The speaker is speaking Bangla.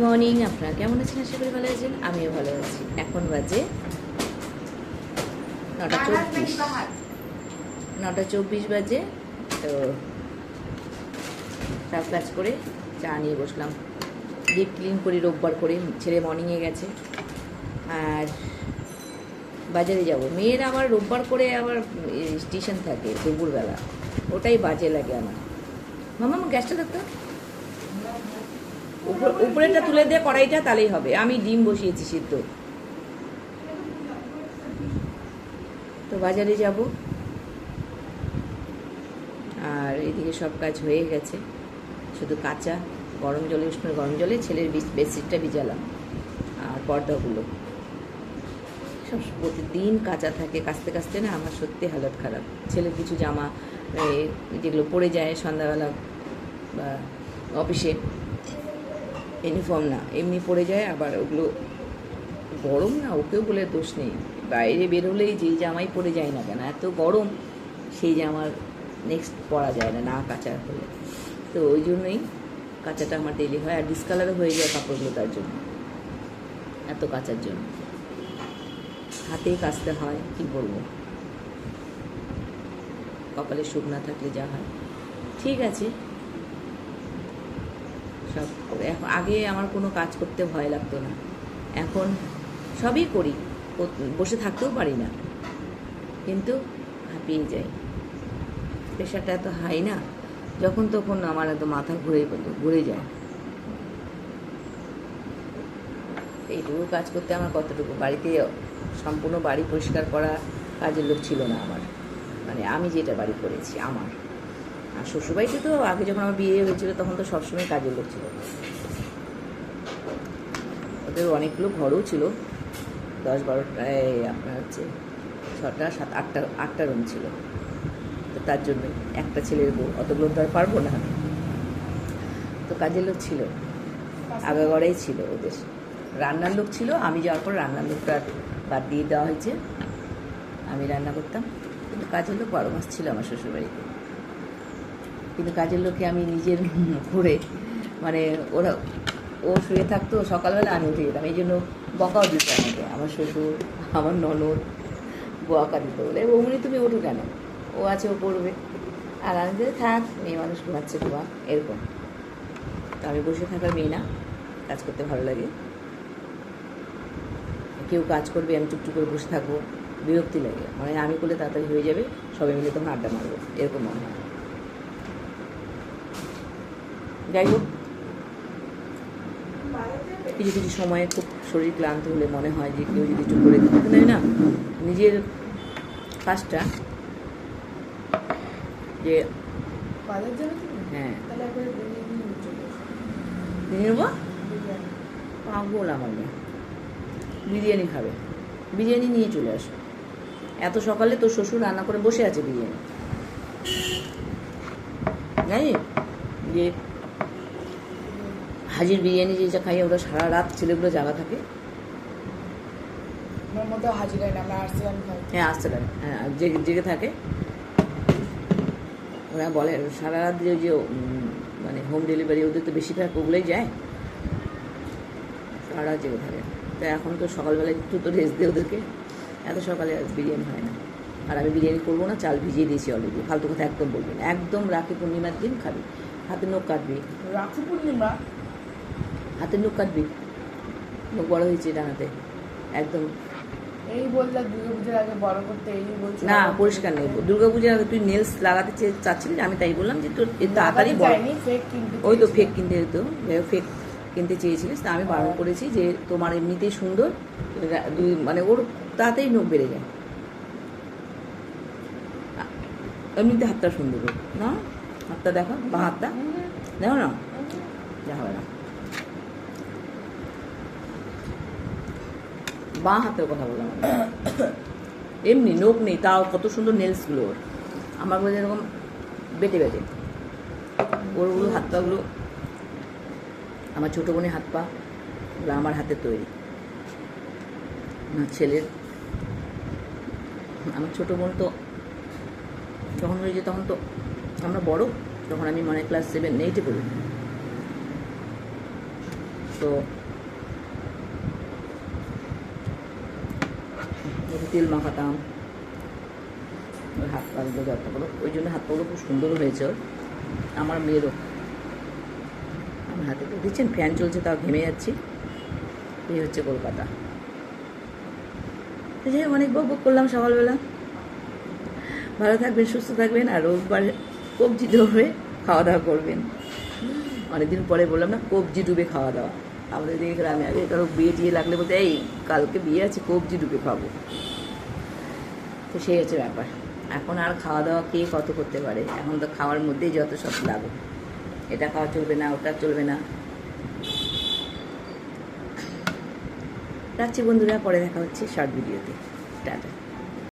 মর্নিং, আপনারা কেমন আছেন? আশা করি ভালো আছেন, আমিও ভালো আছি। এখন বাজে 9:24, 9:24 বাজে। তো সব কাজ করে চা নিয়ে বসলাম, ডিপ ক্লিন করি রোববার করে, ছেলে মর্নিংয়ে গেছে। আর বাজারে যাব, মেয়ের আবার রোববার করে আবার স্টেশন থাকে দুপুরবেলা, ওটাই বাজে লাগে আমার। মামা গ্যাসটা দেখতো, উপরেটা তুলে দিয়ে কড়াইটা, তাহলেই হবে। আমি ডিম বসিয়েছি সিদ্ধ। তো বাজারে যাব, আর এদিকে সব কাজ হয়ে গেছে, শুধু কাঁচা গরম জলে, উষ্ণ গরম জলে ছেলের বেডশিটটা ভিজালাম, আর পর্দাগুলো সব প্রতিদিন কাঁচা থাকে। কাচতে কাচতে না আমার সত্যি হালত খারাপ। ছেলের কিছু জামা যেগুলো পড়ে যায় সন্ধ্যাবেলা বা অফিসে, ইউনিফর্ম না এমনি পড়ে যায়, আবার ওগুলো গরম না, ওকেও বলে দোষ নেই। বাইরে বেরোলেই যেই জামাই পরে যায় না কেন, এত গরম, সেই জামার নেক্সট পরা যায় না, না কাঁচা হলে। তো ওই জন্যই কাঁচাটা আমার ডেলি হয়, আর ডিসকালারও হয়ে যায় কাপড়গুলো, তার জন্য, এত কাচার জন্য হাতেই কাচতে হয়। কি বলবো, কপালে সুখ না থাকলে যা হয়। ঠিক আছে, সব এখন, আগে আমার কোনো কাজ করতে ভয় লাগতো না, এখন সবই করি, বসে থাকতেও পারি না, কিন্তু হাঁপিয়ে যাই। প্রেশারটা এত হাই না, যখন তখন আমার এত মাথা ঘুরে যায়। এইটুকু কাজ করতে আমার কতটুকু, বাড়িতে সম্পূর্ণ বাড়ি পরিষ্কার করা কাজের লোক ছিল না আমার, মানে আমি যেটা বাড়ি করেছি আমার। আর শ্বশুরবাড়িতে তো আগে যখন আমার বিয়ে হয়েছিল তখন তো সবসময় কাজের লোক ছিল, ওদের অনেকগুলো ঘরও ছিল, 10-12টায় আপনার হচ্ছে 6টা 7-8টা রুম ছিল। তো তার জন্য একটা ছেলের বউ, অতগুলো তো আর পারবো না। তো কাজের লোক ছিল, আগাগড়াই ছিল ওদের। রান্নার লোক ছিল, আমি যাওয়ার পর রান্নার লোকটা বাদ দিয়ে দেওয়া হয়েছে, আমি রান্না করতাম। কিন্তু কাজের লোক 12 মাস ছিল আমার শ্বশুরবাড়িতে। কিন্তু কাজের লোককে আমি নিজের করে, মানে ও শুয়ে থাকতো, সকালবেলা আমি উঠে যেতাম। এই জন্য বকাও দিত আমাকে আমার শ্বশুর, আমার ননদ বকা দিত, বলে বৌমনি তুমি ওঠো কেন, ও আছে ও পড়বে। আর আমি যে থাক, মেয়ে মানুষ ঘুমাচ্ছে ঘুমা, এরকম। তো আমি বসে থাকার মেয়ে না, কাজ করতে ভালো লাগে। কেউ কাজ করবে, আমি চুপচুপ করে বসে থাকবো, বিরক্তি লাগে। মানে আমি করলে তাড়াতাড়ি হয়ে যাবে, সবাই মিলে তখন আড্ডা মারবো, এরকম মনে হয়। যাই হোক, কিছু কিছু সময়ে খুব শরীর ক্লান্ত হলে মনে হয় যে কেউ যদি চুপ করে দিতে নেয় না নিজের কাজটা, যে হ্যাঁ নিয়ে নেবো। পাগল আমার মেয়ে, বিরিয়ানি খাবে, বিরিয়ানি নিয়ে চলে আসো। এত সকালে তোর শ্বশুর রান্না করে বসে আছে বিরিয়ানি, জানি যে হাজির বিরিয়ানি যে খাইয়ে ওরা সারা রাত ছেলেগুলো জাগা থাকে। হ্যাঁ আসতে হ্যাঁ জেগে থাকে। ওরা বলে সারা রাত যে মানে হোম ডেলিভারি, ওদের তো বেশিরভাগ ওগুলোই যায়, সারা রাত জেগে থাকে। তো এখন তো সকালবেলা একটু তো রেস্ট দিয়ে ওদেরকে, এত সকালে বিরিয়ানি হয় না। আর আমি বিরিয়ানি করবো না, চাল ভিজিয়ে দিয়েছি অলরেডি। ফালতু কথা একদম বলবি না, একদম রাখি পূর্ণিমার দিন খাবি, হাতে নখ কাটবি। রাখি পূর্ণিমা হাতে নখ কাটবি, নখ বড় হয়েছে ডানাতে একদম। এই বললে দুর্গাপূজার আগে বড় করতে, এই বলছে না পরিষ্কার নেই। দুর্গাপূজার আগে তুই নেলস লাগাতে চাচ্ছিলি, আমি তাই বললাম যে তোর তাড়াতাড়ি বড়। ওই তো ফেক কিনতে হতো, ফেক কিনতে চেয়েছিলিস, তা আমি বারণ করেছি যে তোমার এমনিতেই সুন্দর, মানে ওর তাড়াতাড়ি নখ বেড়ে যায়, এমনিতে হাতটা সুন্দর হোক না। হাতটা দেখো, বা হাতটা দেখো না, যা হবে না। বাঁ হাতের কথা বললাম, এমনি নখ নেই, তাও কত সুন্দর নেলসগুলো ওর। আমার বলে এরকম বেটে বেটে ওরগুলো, হাত পাগুলো, আমার ছোটো বোনের হাত পা ওগুলো আমার হাতে তৈরি। আমার ছেলের, আমার ছোটো বোন তো যখন হয়েছে তখন তো আমরা বড়, তখন আমি মনে ক্লাস 7-8-এ পড়ি। তো একটু তেল মাখাতাম ওর হাত পাগুলো যতগুলো, ওই জন্য হাত পাগুলো খুব সুন্দর হয়েছে ওর, আমার মেয়েরও। আমার হাতে তো দিচ্ছেন ফ্যান চলছে, তাও ঘেমে যাচ্ছি। এই হচ্ছে কলকাতা। যাই হোক, অনেক বক করলাম সকালবেলা। ভালো থাকবেন, সুস্থ থাকবেন, আর রোববার কবজি ডুবে খাওয়া দাওয়া করবেন। অনেকদিন পরে বললাম না, কবজি ডুবে খাওয়া দাওয়া। আমাদের দিকে গ্রামে আগে কারো বিয়ে টিয়ে লাগলে বলতে, এই কালকে বিয়ে আছে, কবজি ডুবে খাবো। তো সেই হচ্ছে ব্যাপার। এখন আর খাওয়া দাওয়া কে কত করতে পারে, এখন তো খাওয়ার মধ্যেই যত সব লাগো, এটা খাওয়া চলবে না, ওটা চলবে না। রাখছি বন্ধুরা, পরে দেখা হচ্ছে শর্ট ভিডিওতে। টাটা।